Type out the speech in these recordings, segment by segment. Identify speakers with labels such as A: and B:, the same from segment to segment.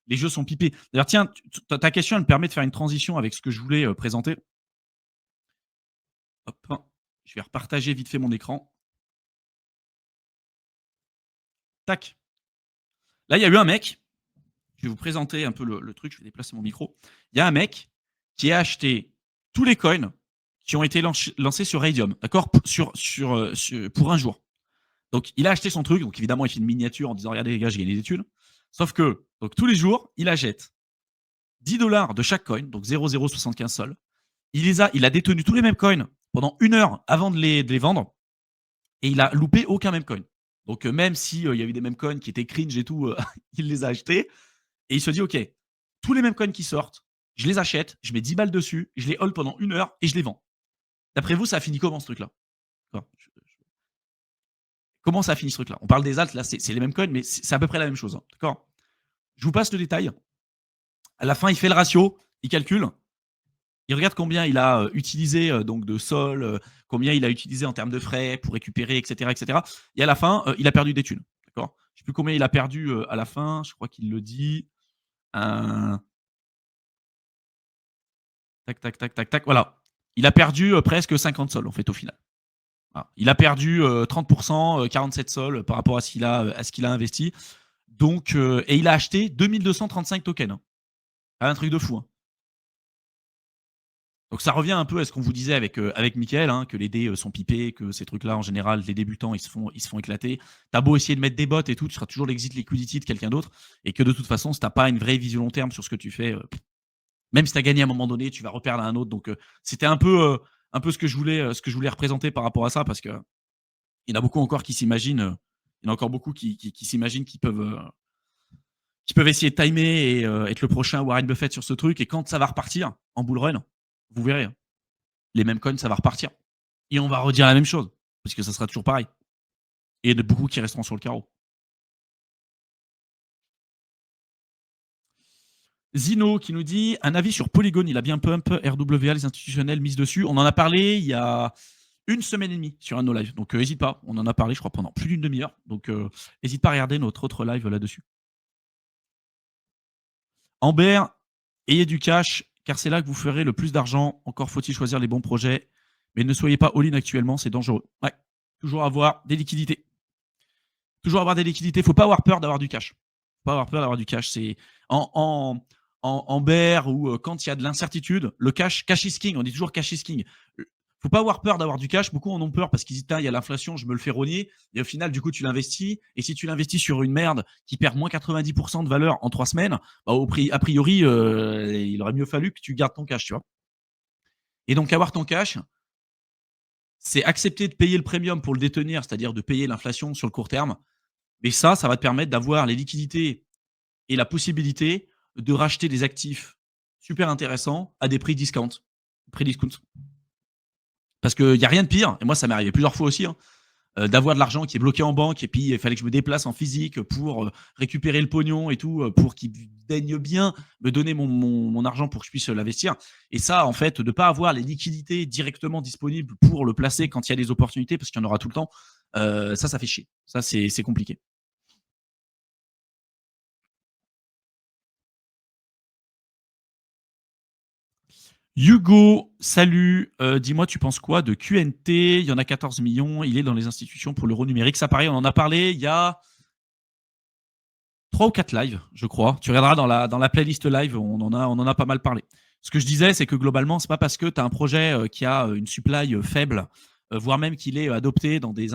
A: les jeux sont pipés. D'ailleurs, tiens, ta question, elle me permet de faire une transition avec ce que je voulais présenter. Hop, je vais repartager vite fait mon écran. Tac. Là, il y a eu un mec. Je vais vous présenter un peu le truc. Je vais déplacer mon micro. Il y a un mec qui a acheté tous les coins qui ont été lancés sur Radium, d'accord, pour un jour. Donc, il a acheté son truc. Donc, évidemment, il fait une miniature en disant regardez, les gars, j'ai gagné des thunes. Sauf que, donc, tous les jours, il achète 10 $ de chaque coin, donc 0,075 sol. Il a détenu tous les mêmes coins pendant 1 heure avant de les vendre. Et il a loupé aucun meme coin. Donc, même s'il y a eu des meme coins qui étaient cringe et tout, il les a achetés. Et il se dit ok, tous les meme coins qui sortent, je les achète, je mets 10 balles dessus, je les hold pendant 1 heure et je les vends. D'après vous, ça a fini comment ce truc-là? Comment ça a fini ce truc-là? On parle des alts, là, c'est les mêmes coins, mais c'est à peu près la même chose. Hein, d'accord? Je vous passe le détail. À la fin, il fait le ratio, il calcule, il regarde combien il a utilisé donc de sol, combien il a utilisé en termes de frais pour récupérer, etc. etc. Et à la fin, il a perdu des thunes. D'accord? Je ne sais plus combien il a perdu à la fin, je crois qu'il le dit. Tac, tac, tac, tac, tac. Voilà. Il a perdu presque 50 sols, en fait, au final. Voilà. Il a perdu 30%, 47 sols par rapport à ce qu'il a investi. Donc, et il a acheté 2235 tokens. Hein. Un truc de fou. Hein. Donc ça revient un peu à ce qu'on vous disait avec Mickaël, hein, que les dés sont pipés, que ces trucs-là, en général, les débutants, ils se font éclater. T'as beau essayer de mettre des bots et tout, tu seras toujours l'exit liquidity de quelqu'un d'autre. Et que de toute façon, si t'as pas une vraie vision long terme sur ce que tu fais, même si tu as gagné à un moment donné, tu vas reperdre à un autre. Donc c'était un peu ce que je voulais représenter par rapport à ça, parce que il y en a beaucoup encore qui s'imaginent, il y en a encore beaucoup qui s'imaginent qu'ils peuvent essayer de timer et être le prochain Warren Buffett sur ce truc. Et quand ça va repartir en bull run, vous verrez, hein, les mêmes coins, ça va repartir. Et on va redire la même chose, parce que ça sera toujours pareil. Et il y en a beaucoup qui resteront sur le carreau. Zino qui nous dit un avis sur Polygon, il a bien pump, RWA, les institutionnels misent dessus. On en a parlé il y a 1 semaine et demie sur un de nos lives. Donc n'hésite pas, on en a parlé je crois pendant plus d'une demi-heure. Donc n'hésite pas à regarder notre autre live là-dessus. Amber, ayez du cash, car c'est là que vous ferez le plus d'argent. Encore faut-il choisir les bons projets. Mais ne soyez pas all-in actuellement, c'est dangereux. Ouais, toujours avoir des liquidités. Toujours avoir des liquidités. Faut pas avoir peur d'avoir du cash. Faut pas avoir peur d'avoir du cash. C'est en bear ou quand il y a de l'incertitude, le cash is king. On dit toujours cash is king. Faut pas avoir peur d'avoir du cash. Beaucoup en ont peur parce qu'ils disent il y a l'inflation, je me le fais rogner. Et au final, du coup, tu l'investis. Et si tu l'investis sur une merde qui perd moins 90% de valeur en 3 semaines, bah, a priori, il aurait mieux fallu que tu gardes ton cash, tu vois. Et donc, avoir ton cash, c'est accepter de payer le premium pour le détenir, c'est-à-dire de payer l'inflation sur le court terme. Mais ça va te permettre d'avoir les liquidités et la possibilité de racheter des actifs super intéressants à des prix discount. Parce qu'il n'y a rien de pire, et moi ça m'est arrivé plusieurs fois aussi, hein, d'avoir de l'argent qui est bloqué en banque, et puis il fallait que je me déplace en physique pour récupérer le pognon et tout, pour qu'il daigne bien me donner mon argent pour que je puisse l'investir. Et ça, en fait, de ne pas avoir les liquidités directement disponibles pour le placer quand il y a des opportunités, parce qu'il y en aura tout le temps, ça fait chier. Ça, c'est compliqué. Hugo, salut. Dis-moi, tu penses quoi de QNT? Il y en a 14 millions. Il est dans les institutions pour l'euro numérique. Ça, pareil, on en a parlé il y a 3 ou 4 lives, je crois. Tu regarderas dans la playlist live, on en a pas mal parlé. Ce que je disais, c'est que globalement, c'est pas parce que tu as un projet qui a une supply faible, voire même qu'il est adopté dans des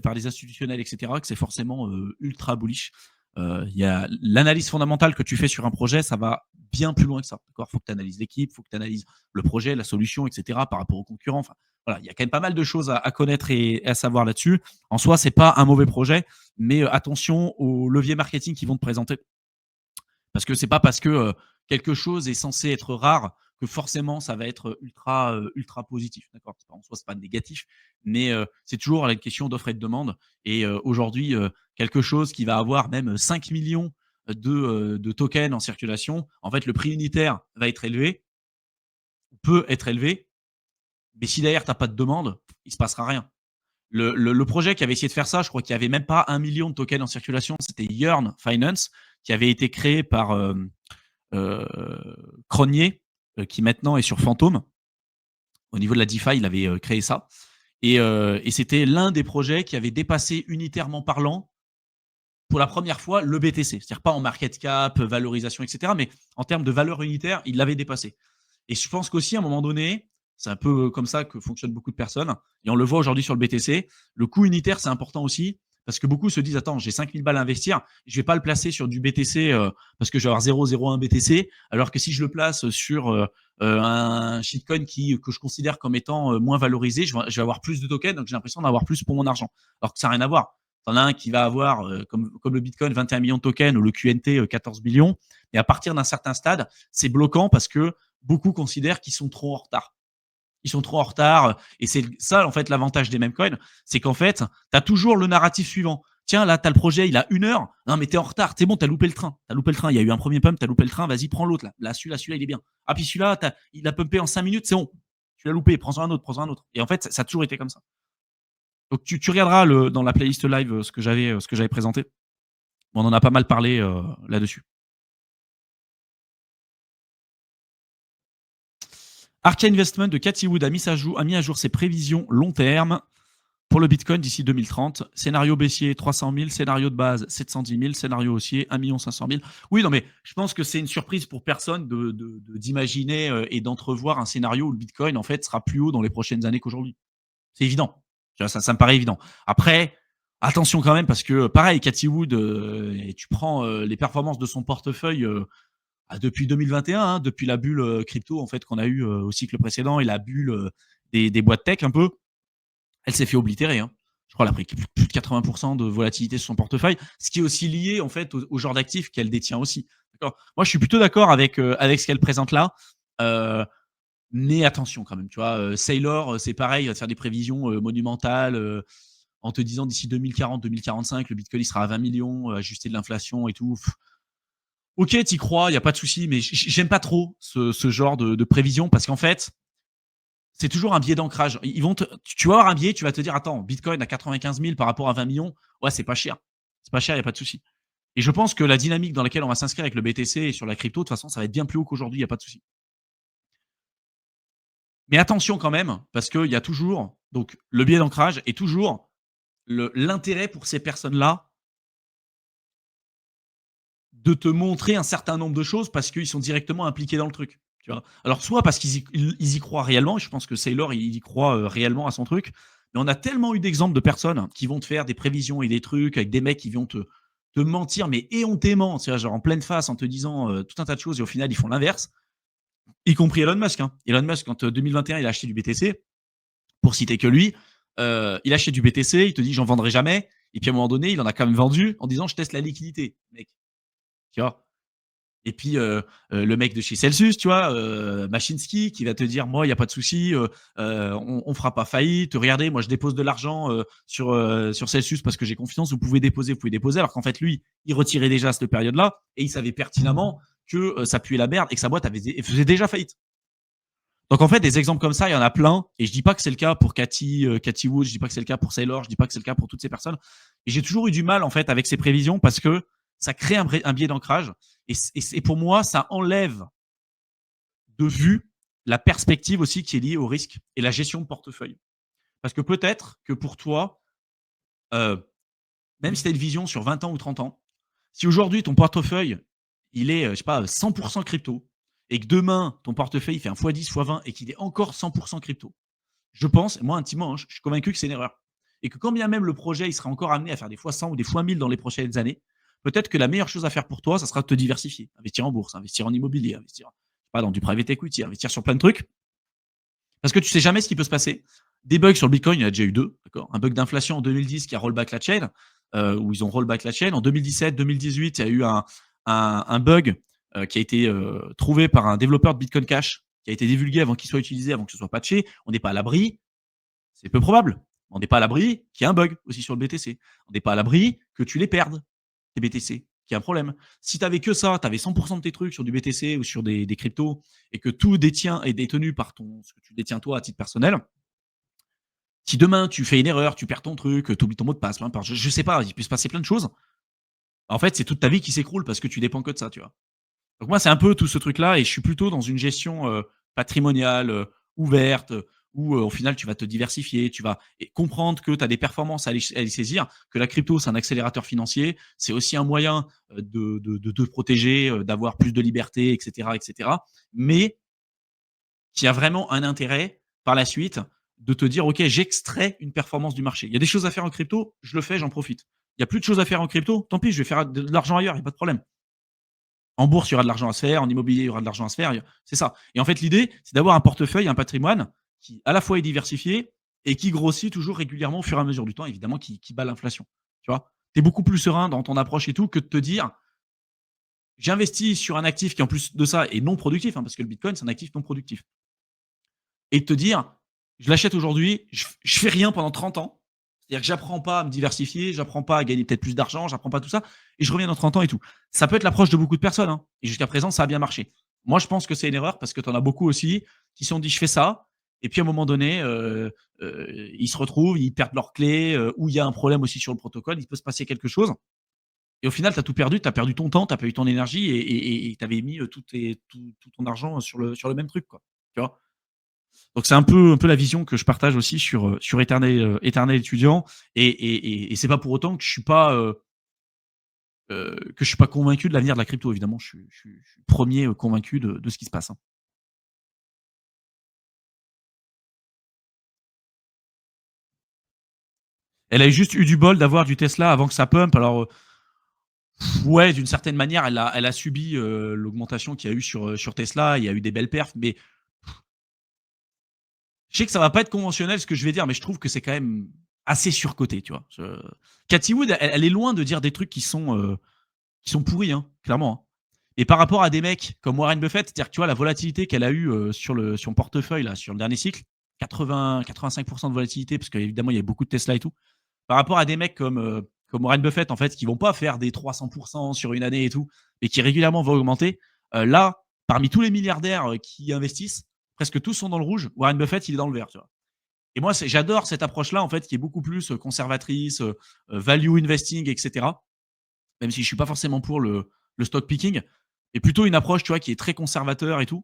A: par les institutionnels, etc., que c'est forcément ultra bullish. Il y a l'analyse fondamentale que tu fais sur un projet, ça va bien plus loin que ça. Il faut que tu analyses l'équipe, il faut que tu analyses le projet, la solution, etc., par rapport aux concurrents. Enfin, voilà, il y a quand même pas mal de choses à connaître et à savoir là-dessus. En soi, c'est pas un mauvais projet, mais attention aux leviers marketing qui vont te présenter. Parce que c'est pas parce que quelque chose est censé être rare que forcément ça va être ultra positif. D'accord. En soi, c'est pas négatif, mais c'est toujours la question d'offre et de demande. Et aujourd'hui, quelque chose qui va avoir même 5 millions de tokens en circulation, en fait, le prix unitaire va être élevé, peut être élevé, mais si derrière tu n'as pas de demande, il se passera rien. Le projet qui avait essayé de faire ça, je crois qu'il n'y avait même pas 1 million de tokens en circulation, c'était Yearn Finance, qui avait été créé par Cronier, qui maintenant est sur Phantom. Au niveau de la DeFi, il avait créé ça. Et c'était l'un des projets qui avait dépassé unitairement parlant pour la première fois le BTC. C'est-à-dire pas en market cap, valorisation, etc. Mais en termes de valeur unitaire, il l'avait dépassé. Et je pense qu'aussi, à un moment donné, c'est un peu comme ça que fonctionnent beaucoup de personnes. Et on le voit aujourd'hui sur le BTC. Le coût unitaire, c'est important aussi. Parce que beaucoup se disent, attends, j'ai 5000 balles à investir, je ne vais pas le placer sur du BTC parce que je vais avoir 0,01 BTC, alors que si je le place sur un shitcoin que je considère comme étant moins valorisé, je vais avoir plus de tokens, donc j'ai l'impression d'avoir plus pour mon argent. Alors que ça n'a rien à voir. T'en as un qui va avoir, comme le Bitcoin, 21 millions de tokens ou le QNT, 14 millions. Et à partir d'un certain stade, c'est bloquant parce que beaucoup considèrent qu'ils sont trop en retard. Ils sont trop en retard. Et c'est ça, en fait, l'avantage des memecoins, c'est qu'en fait, tu as toujours le narratif suivant. Tiens, là, tu as le projet, il a 1 heure. Non, mais t'es en retard. C'est bon, t'as loupé le train. T'as loupé le train. Il y a eu un premier pump, t'as loupé le train. Vas-y, prends l'autre. Là, celui-là, il est bien. Ah, puis celui-là, il a pumpé en 5 minutes. C'est bon. Tu l'as loupé. Prends-en un autre, prends-en un autre. Et en fait, ça a toujours été comme ça. Donc, tu regarderas dans la playlist live ce que j'avais présenté. On en a pas mal parlé là-dessus. Arca Investment de Cathy Wood a mis à jour ses prévisions long terme pour le Bitcoin d'ici 2030. Scénario baissier 300 000, scénario de base 710 000, scénario haussier 1 500 000. Oui, non, mais je pense que c'est une surprise pour personne d'imaginer et d'entrevoir un scénario où le Bitcoin en fait sera plus haut dans les prochaines années qu'aujourd'hui. C'est évident. Ça me paraît évident. Après, attention quand même parce que pareil, Cathy Wood, et tu prends les performances de son portefeuille depuis 2021, hein, depuis la bulle crypto en fait qu'on a eu au cycle précédent et la bulle des boîtes tech un peu, elle s'est fait oblitérer. Hein. Je crois qu'elle a pris plus de 80% de volatilité sur son portefeuille, ce qui est aussi lié en fait au genre d'actifs qu'elle détient aussi. Moi, je suis plutôt d'accord avec ce qu'elle présente là. Mais attention quand même, tu vois, Saylor, c'est pareil, il va te faire des prévisions monumentales en te disant d'ici 2040, 2045, le Bitcoin il sera à 20 millions, ajusté de l'inflation et tout. Ok, t'y crois, il n'y a pas de souci, mais j'aime pas trop ce genre de prévision parce qu'en fait, c'est toujours un biais d'ancrage. Tu vas avoir un biais, tu vas te dire, attends, Bitcoin à 95 000 par rapport à 20 millions, ouais, c'est pas cher. C'est pas cher, il n'y a pas de souci. Et je pense que la dynamique dans laquelle on va s'inscrire avec le BTC et sur la crypto, de toute façon, ça va être bien plus haut qu'aujourd'hui, il n'y a pas de souci. Mais attention quand même, parce qu'il y a toujours, donc le biais d'ancrage et toujours l'intérêt pour ces personnes-là de te montrer un certain nombre de choses parce qu'ils sont directement impliqués dans le truc. Tu vois. Alors, soit parce qu'ils y croient réellement, et je pense que Saylor, il y croit réellement à son truc, mais on a tellement eu d'exemples de personnes qui vont te faire des prévisions et des trucs avec des mecs qui vont te mentir, mais éhontément, genre en pleine face, en te disant tout un tas de choses, et au final, ils font l'inverse, y compris Elon Musk. Hein. Elon Musk, quand 2021, il a acheté du BTC, pour citer que lui, il achète du BTC, il te dit j'en vendrai jamais, et puis à un moment donné, il en a quand même vendu en disant je teste la liquidité, mec. Tu vois. Et puis le mec de chez Celsius, tu vois, Machinski, qui va te dire moi, il n'y a pas de souci, on fera pas faillite. Regardez, moi, je dépose de l'argent sur Celsius parce que j'ai confiance. Vous pouvez déposer. Alors qu'en fait, lui, il retirait déjà à cette période-là et il savait pertinemment que ça puait la merde et que sa boîte faisait déjà faillite. Donc en fait, des exemples comme ça, il y en a plein. Et je dis pas que c'est le cas pour Cathy Wood, je dis pas que c'est le cas pour Saylor, je dis pas que c'est le cas pour toutes ces personnes. Et j'ai toujours eu du mal en fait avec ces prévisions parce que ça crée un biais d'ancrage. Et pour moi, ça enlève de vue la perspective aussi qui est liée au risque et la gestion de portefeuille. Parce que peut-être que pour toi, même si tu as une vision sur 20 ans ou 30 ans, si aujourd'hui ton portefeuille, il est, je sais pas, 100% crypto, et que demain, ton portefeuille il fait un x10, x20 et qu'il est encore 100% crypto, je pense, moi intimement, je suis convaincu que c'est une erreur. Et que quand bien même le projet il sera encore amené à faire des x100 ou des x1000 dans les prochaines années, peut-être que la meilleure chose à faire pour toi, ça sera de te diversifier. Investir en bourse, investir en immobilier, investir pas dans du private equity, investir sur plein de trucs. Parce que tu sais jamais ce qui peut se passer. Des bugs sur le Bitcoin, il y en a déjà eu 2. D'accord, un bug d'inflation en 2010 qui a rollback la chaîne, où ils ont rollback la chaîne. En 2017, 2018, il y a eu un bug qui a été trouvé par un développeur de Bitcoin Cash, qui a été divulgué avant qu'il soit utilisé, avant que ce soit patché. On n'est pas à l'abri. C'est peu probable. On n'est pas à l'abri qu'il y ait un bug aussi sur le BTC. On n'est pas à l'abri que tu les perdes, tes BTC, qu'il y a un problème. Si tu avais que ça, tu avais 100% de tes trucs sur du BTC ou sur des cryptos et que tout est détenu par ce que tu détiens toi à titre personnel, Si demain tu fais une erreur, tu perds ton truc, tu oublies ton mot de passe, peu importe, je sais pas, il peut se passer plein de choses. En fait, c'est toute ta vie qui s'écroule parce que tu dépends que de ça, tu vois? Donc moi, c'est un peu tout ce truc-là et je suis plutôt dans une gestion, patrimoniale, ouverte, où, au final, tu vas te diversifier, tu vas et comprendre que tu as des performances à aller saisir, que la crypto, c'est un accélérateur financier. C'est aussi un moyen, de te protéger, d'avoir plus de liberté et cetera. Mais qui a vraiment un intérêt par la suite de te dire: «OK, j'extrais une performance du marché». Il y a des choses à faire en crypto, je le fais, j'en profite. Il y a plus de choses à faire en crypto, tant pis, je vais faire de l'argent ailleurs, il y a pas de problème. En bourse, il y aura de l'argent à se faire, en immobilier, il y aura de l'argent à se faire, c'est ça. Et en fait, l'idée, c'est d'avoir un portefeuille, un patrimoine qui, à la fois, est diversifié et qui grossit toujours régulièrement au fur et à mesure du temps, évidemment, qui bat l'inflation. Tu vois? Tu es beaucoup plus serein dans ton approche et tout que de te dire: «J'investis sur un actif qui, en plus de ça, est non productif», hein, parce que le bitcoin, c'est un actif non productif. Et de te dire: «Je l'achète aujourd'hui, je fais rien pendant 30 ans». C'est-à-dire que j'apprends pas à me diversifier, j'apprends pas à gagner peut-être plus d'argent, j'apprends pas tout ça et je reviens dans 30 ans et tout. Ça peut être l'approche de beaucoup de personnes, hein, et jusqu'à présent, ça a bien marché. Moi, je pense que c'est une erreur parce que tu en as beaucoup aussi qui se sont dit: «Je fais ça» et puis à un moment donné, ils se retrouvent, ils perdent leurs clés, ou il y a un problème aussi sur le protocole, il peut se passer quelque chose et au final, tu as tout perdu, tu as perdu ton temps, tu as perdu ton énergie et tu avais mis, tout ton argent sur le même truc, quoi. Tu vois? Donc c'est un peu la vision que je partage aussi sur Éternel étudiant et c'est pas pour autant que je suis pas convaincu de l'avenir de la crypto évidemment, je suis 1er convaincu de ce qui se passe, hein. Elle a juste eu du bol d'avoir du Tesla avant que ça pump alors, ouais, d'une certaine manière, elle a subi, l'augmentation qu'il y a eu sur Tesla. Il y a eu des belles perfs, mais je sais que ça va pas être conventionnel ce que je vais dire, mais je trouve que c'est quand même assez surcoté, tu vois? Cathie Wood, elle est loin de dire des trucs qui sont pourris, hein, clairement, hein. Et par rapport à des mecs comme Warren Buffett, c'est-à-dire que tu vois la volatilité qu'elle a eue sur le portefeuille, là, sur le dernier cycle, 80-85% de volatilité, parce qu'évidemment, il y avait beaucoup de Tesla et tout. Par rapport à des mecs comme Warren Buffett, en fait, qui vont pas faire des 300% sur une année et tout, mais qui régulièrement vont augmenter. Là, parmi tous les milliardaires qui investissent, presque tous sont dans le rouge. Warren Buffett, il est dans le vert, tu vois. Et moi, j'adore cette approche-là, en fait, qui est beaucoup plus conservatrice, value investing, etc. Même si je suis pas forcément pour le stock picking, et plutôt une approche, tu vois, qui est très conservateur et tout.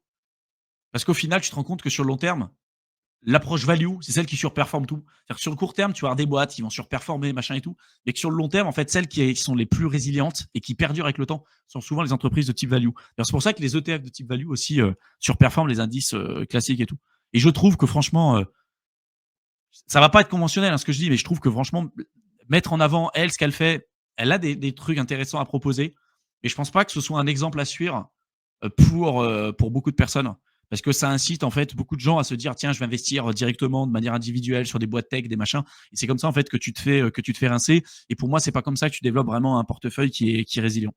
A: Parce qu'au final, tu te rends compte que sur le long terme, l'approche value, c'est celle qui surperforme tout. C'est-à-dire que sur le court terme, tu vas avoir des boîtes qui vont surperformer, machin et tout, mais que sur le long terme, en fait, celles qui sont les plus résilientes et qui perdurent avec le temps sont souvent les entreprises de type value. C'est pour ça que les ETF de type value aussi surperforment les indices classiques et tout. Et je trouve que franchement, ça va pas être conventionnel, hein, ce que je dis, mais je trouve que franchement, mettre en avant elle, ce qu'elle fait, elle a des trucs intéressants à proposer, mais je pense pas que ce soit un exemple à suivre pour beaucoup de personnes. Parce que ça incite en fait beaucoup de gens à se dire tiens, je vais investir directement de manière individuelle sur des boîtes tech, des machins. Et c'est comme ça en fait que tu te fais rincer. Et pour moi, c'est pas comme ça que tu développes vraiment un portefeuille qui est résilient.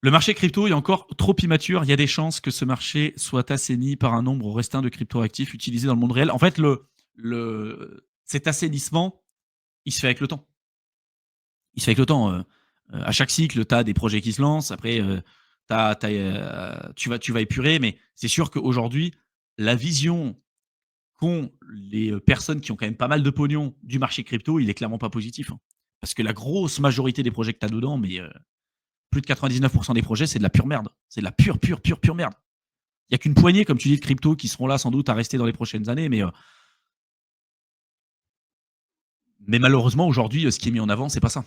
A: Le marché crypto est encore trop immature. Il y a des chances que ce marché soit assaini par un nombre restreint de cryptoactifs utilisés dans le monde réel. En fait, cet assainissement, il se fait avec le temps. Il se fait avec le temps. À chaque cycle, tu as des projets qui se lancent. Après, tu vas épurer. Mais c'est sûr qu'aujourd'hui, la vision qu'ont les personnes qui ont quand même pas mal de pognon du marché crypto, il est clairement pas positif, hein. Parce que la grosse majorité des projets que tu as dedans, mais plus de 99% des projets, c'est de la pure merde. C'est de la pure, pure, pure, pure merde. Il y a qu'une poignée, comme tu dis, de crypto qui seront là sans doute à rester dans les prochaines années, mais malheureusement, aujourd'hui, ce qui est mis en avant, c'est pas ça.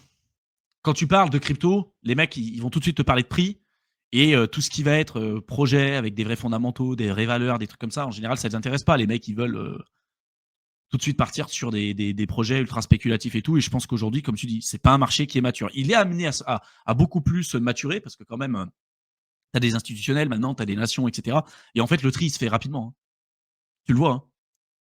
A: Quand tu parles de crypto, les mecs, ils vont tout de suite te parler de prix et tout ce qui va être projet avec des vrais fondamentaux, des vraies valeurs, des trucs comme ça, en général, ça les intéresse pas. Les mecs, ils veulent tout de suite partir sur des projets ultra spéculatifs et tout. Et je pense qu'aujourd'hui, comme tu dis, c'est pas un marché qui est mature. Il est amené à beaucoup plus maturer parce que quand même, tu as des institutionnels maintenant, tu as des nations, etc. Et en fait, le tri, il se fait rapidement, hein. Tu le vois, hein.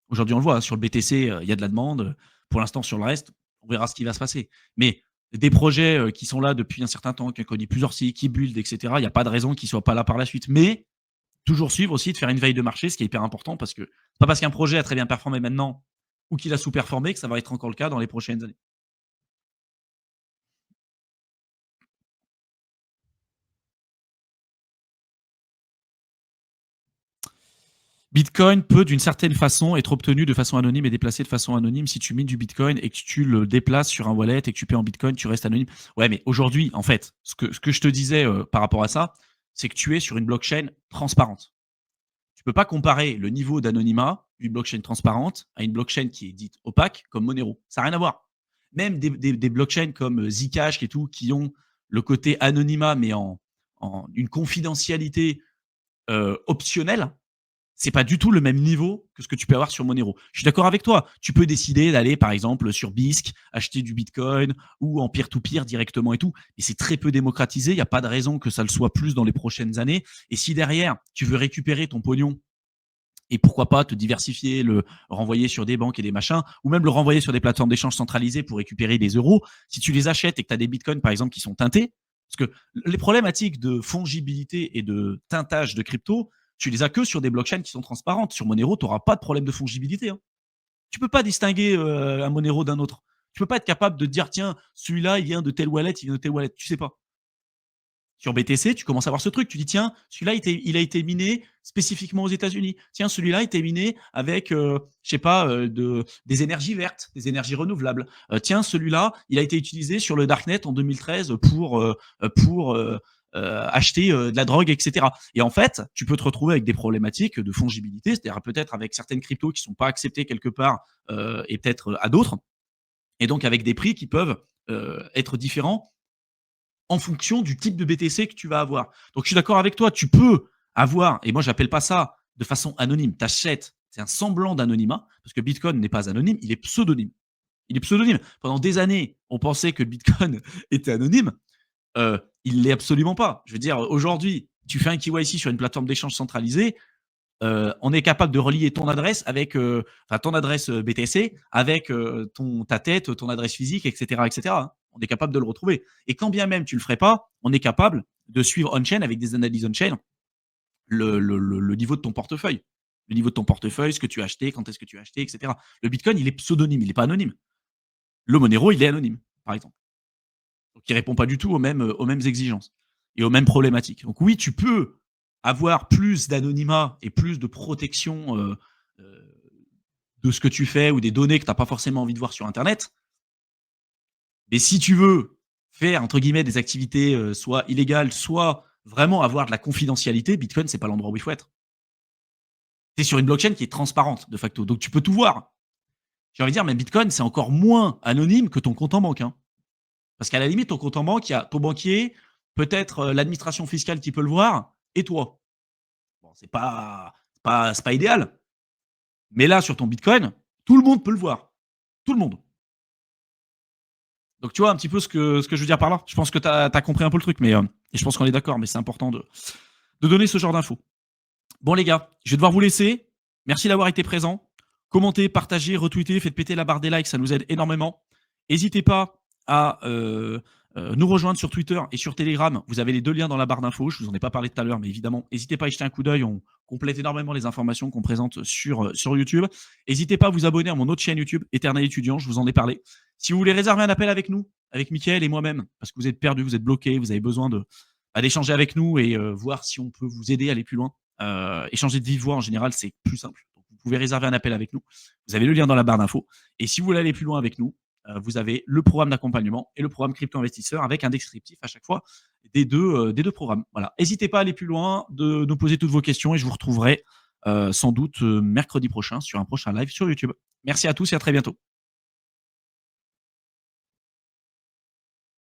A: Aujourd'hui, on le voit, hein, sur le BTC, il y a de la demande. Pour l'instant, sur le reste, on verra ce qui va se passer. Mais des projets qui sont là depuis un certain temps, qui ont connu plusieurs cycles, qui build, etc., il n'y a pas de raison qu'ils ne soient pas là par la suite. Mais toujours suivre aussi, de faire une veille de marché, ce qui est hyper important, parce que c'est pas parce qu'un projet a très bien performé maintenant ou qu'il a sous-performé que ça va être encore le cas dans les prochaines années. Bitcoin peut d'une certaine façon être obtenu de façon anonyme et déplacé de façon anonyme si tu mines du Bitcoin et que tu le déplaces sur un wallet et que tu paies en Bitcoin, tu restes anonyme. Ouais, mais aujourd'hui, en fait, ce que je te disais par rapport à ça, c'est que tu es sur une blockchain transparente. Tu peux pas comparer le niveau d'anonymat d'une blockchain transparente à une blockchain qui est dite opaque comme Monero. Ça n'a rien à voir. Même des blockchains comme Zcash et tout, qui ont le côté anonymat, mais en une confidentialité optionnelle, c'est pas du tout le même niveau que ce que tu peux avoir sur Monero. Je suis d'accord avec toi. Tu peux décider d'aller, par exemple, sur Bisq, acheter du Bitcoin ou en peer-to-peer directement et tout. Mais c'est très peu démocratisé. Il n'y a pas de raison que ça le soit plus dans les prochaines années. Et si derrière, tu veux récupérer ton pognon et pourquoi pas te diversifier, le renvoyer sur des banques et des machins, ou même le renvoyer sur des plateformes d'échange centralisées pour récupérer des euros, si tu les achètes et que tu as des bitcoins, par exemple, qui sont teintés, parce que les problématiques de fongibilité et de teintage de crypto, tu les as que sur des blockchains qui sont transparentes. Sur Monero, tu n'auras pas de problème de fongibilité. Hein. Tu peux pas distinguer un Monero d'un autre. Tu peux pas être capable de dire, tiens, celui-là, il vient de telle wallet, il vient de telle wallet. Tu sais pas. Sur BTC, tu commences à voir ce truc. Tu dis, tiens, celui-là, il a été miné spécifiquement aux États-Unis. Tiens, celui-là a été miné avec, je sais pas, des énergies vertes, des énergies renouvelables. Tiens, celui-là, il a été utilisé sur le Darknet en 2013 pour acheter de la drogue, etc. Et en fait, tu peux te retrouver avec des problématiques de fongibilité, c'est-à-dire peut-être avec certaines cryptos qui ne sont pas acceptées quelque part et peut-être à d'autres, et donc avec des prix qui peuvent être différents en fonction du type de BTC que tu vas avoir. Donc, je suis d'accord avec toi, tu peux avoir, et moi, j'appelle pas ça de façon anonyme, tu achètes, c'est un semblant d'anonymat, parce que Bitcoin n'est pas anonyme, il est pseudonyme. Il est pseudonyme. Pendant des années, on pensait que Bitcoin était anonyme. Il l'est absolument pas. Je veux dire, aujourd'hui, tu fais un KYC sur une plateforme d'échange centralisée, on est capable de relier ton adresse avec ton adresse BTC avec ta tête, ton adresse physique, etc., etc. On est capable de le retrouver. Et quand bien même tu le ferais pas, on est capable de suivre on-chain avec des analyses on-chain le niveau de ton portefeuille. Le niveau de ton portefeuille, ce que tu as acheté, quand est-ce que tu as acheté, etc. Le Bitcoin, il est pseudonyme, il n'est pas anonyme. Le Monero, il est anonyme, par exemple. Donc, il répond pas du tout aux mêmes exigences et aux mêmes problématiques. Donc oui, tu peux avoir plus d'anonymat et plus de protection euh, de ce que tu fais ou des données que tu n'as pas forcément envie de voir sur Internet. Mais si tu veux faire, entre guillemets, des activités soit illégales, soit vraiment avoir de la confidentialité, Bitcoin, c'est pas l'endroit où il faut être. Tu es sur une blockchain qui est transparente, de facto. Donc, tu peux tout voir. J'ai envie de dire, mais Bitcoin, c'est encore moins anonyme que ton compte en banque. Hein. Parce qu'à la limite, ton compte en banque, il y a ton banquier, peut-être l'administration fiscale qui peut le voir, et toi. Bon, c'est pas idéal. Mais là, sur ton Bitcoin, tout le monde peut le voir. Tout le monde. Donc, tu vois un petit peu ce que je veux dire par là. Je pense que tu as compris un peu le truc, mais et je pense qu'on est d'accord, mais c'est important de donner ce genre d'infos. Bon, les gars, je vais devoir vous laisser. Merci d'avoir été présent. Commentez, partagez, retweetez, faites péter la barre des likes, ça nous aide énormément. N'hésitez pas à nous rejoindre sur Twitter et sur Telegram. Vous avez les deux liens dans la barre d'infos. Je vous en ai pas parlé tout à l'heure, mais évidemment, n'hésitez pas à y jeter un coup d'œil. On complète énormément les informations qu'on présente sur YouTube. N'hésitez pas à vous abonner à mon autre chaîne YouTube, Éternel Étudiant. Je vous en ai parlé. Si vous voulez réserver un appel avec nous, avec Mickaël et moi-même, parce que vous êtes perdu, vous êtes bloqué, vous avez besoin d'échanger avec nous et voir si on peut vous aider à aller plus loin. Échanger de vive voix en général, c'est plus simple. Donc, vous pouvez réserver un appel avec nous. Vous avez le lien dans la barre d'infos. Et si vous voulez aller plus loin avec nous, vous avez le programme d'accompagnement et le programme crypto investisseur avec un descriptif à chaque fois des deux programmes. Voilà. N'hésitez pas à aller plus loin, de nous poser toutes vos questions et je vous retrouverai sans doute mercredi prochain sur un prochain live sur YouTube. Merci à tous et à très bientôt.